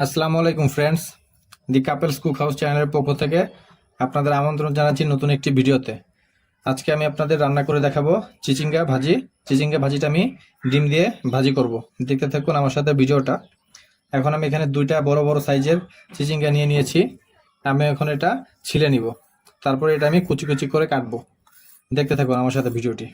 আসসালামু আলাইকুম ফ্রেন্ডস, দি couples cook house চ্যানেলের পক্ষ থেকে আপনাদের আমন্ত্রণ জানাচ্ছি নতুন একটি ভিডিওতে। আজকে আমি আপনাদের রান্না করে দেখাবো চিচিঙ্গা ভাজি। চিচিঙ্গা ভাজিটা আমি ডিম দিয়ে ভাজি করব। দেখতে থাকুন আমার সাথে ভিডিওটা। এখন আমি এখানে দুইটা বড় বড় সাইজের চিচিঙ্গা নিয়ে নিয়েছি। আমি এখন এটা ছিলে নিব, তারপরে এটা আমি কুচি কুচি করে কাটবো। দেখতে থাকুন আমার সাথে ভিডিওটি।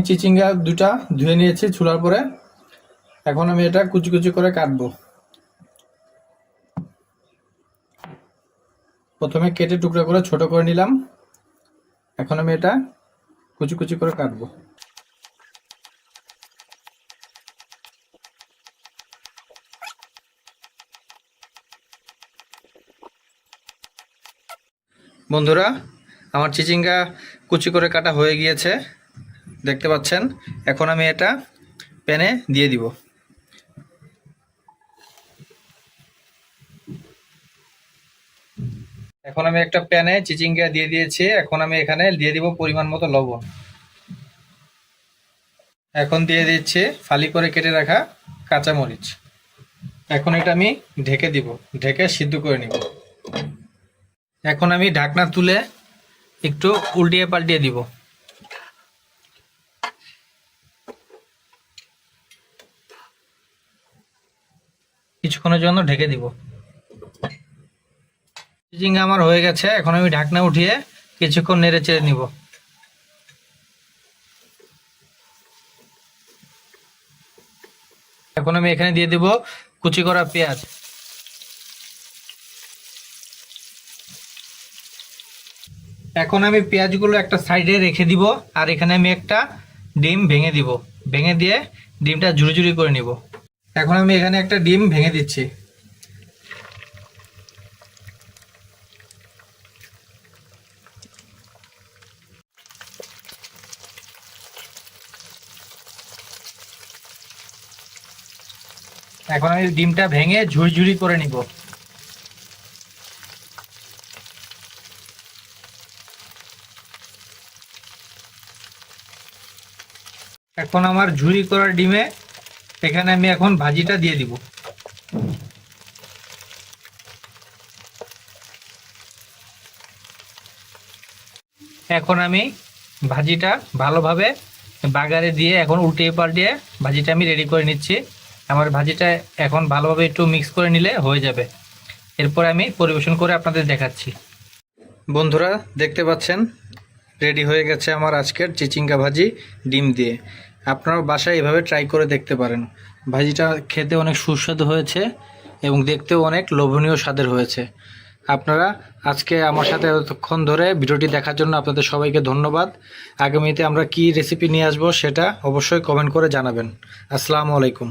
চিচিঙ্গা দুটা ধুয়ে নিয়েছি ছুলার পরে। এখন আমি এটা কুচি কুচি করে কাটবো। প্রথমে কেটে টুকরো করে ছোট করে নিলাম। এখন আমি এটা কুচি কুচি করে কাটবো। বন্ধুরা, আমার চিচিঙ্গা কুচি করে কাটা হয়ে গিয়েছে, দেখতে পাচ্ছেন। এখন আমি এটা প্যানে দিয়ে দিব। এখন আমি একটা প্যানে চিচিঙ্গা দিয়ে দিয়েছি। এখন আমি এখানে দিয়ে দিব পরিমাণ মতো লবণ। এখন দিয়ে দিচ্ছি ফালি করে কেটে রাখা কাঁচামরিচ। এখন এটা আমি ঢেকে দিব, ঢেকে সিদ্ধ করে নিব। এখন আমি ঢাকনা তুলে একটু উল্টিয়ে পাল্টিয়ে দিব। কিছুক্ষণের জন্য ঢেকে দিব। চিচিঙ্গা আমার হয়ে গেছে। এখন আমি ঢাকনা উঠিয়ে কিছুক্ষণ নেড়ে চেড়ে নিব। এখন আমি এখানে দিয়ে দিব কুচি করা পেঁয়াজ। এখন আমি পেঁয়াজগুলো একটা সাইডে রেখে দিব, আর এখানে আমি একটা ডিম ভেঙে দিব। ভেঙে দিয়ে ডিমটা ঝুড়ি ঝুড়ি করে নিব। এখন আমি এখানে একটা ডিম ভেঙে দিচ্ছি। এখন আমি ডিমটা ভেঙে ঝুড়ি ঝুড়ি করে নিব। এখন আমার ঝুড়ি করার ডিমে এখানে আমি এখন ভাজিটা দিয়ে দিব। এখন আমি ভাজিটা ভালোভাবে বাগারে দিয়ে এখন উল্টিয়ে পাল্টিয়ে ভাজিটা আমি রেডি করে নিচ্ছি। আমার ভাজিটা এখন ভালোভাবে একটু মিক্স করে নিলে হয়ে যাবে। এরপর আমি পরিবেশন করে আপনাদের দেখাচ্ছি। বন্ধুরা, দেখতে পাচ্ছেন রেডি হয়ে গেছে আমার আজকের চিচিঙ্গা ভাজি ডিম দিয়ে। আপনারা বাসায় এভাবে ট্রাই করে দেখতে পারেন। ভাজিটা খেতে অনেক সুস্বাদু হয়েছে এবং দেখতেও অনেক লোভনীয় স্বাদের হয়েছে। আপনারা আজকে আমার সাথে এতক্ষণ ধরে ভিডিওটি দেখার জন্য আপনাদের সবাইকে ধন্যবাদ। আগামীতে আমরা কি রেসিপি নিয়ে আসবো সেটা অবশ্যই কমেন্ট করে জানাবেন। আসসালামু আলাইকুম।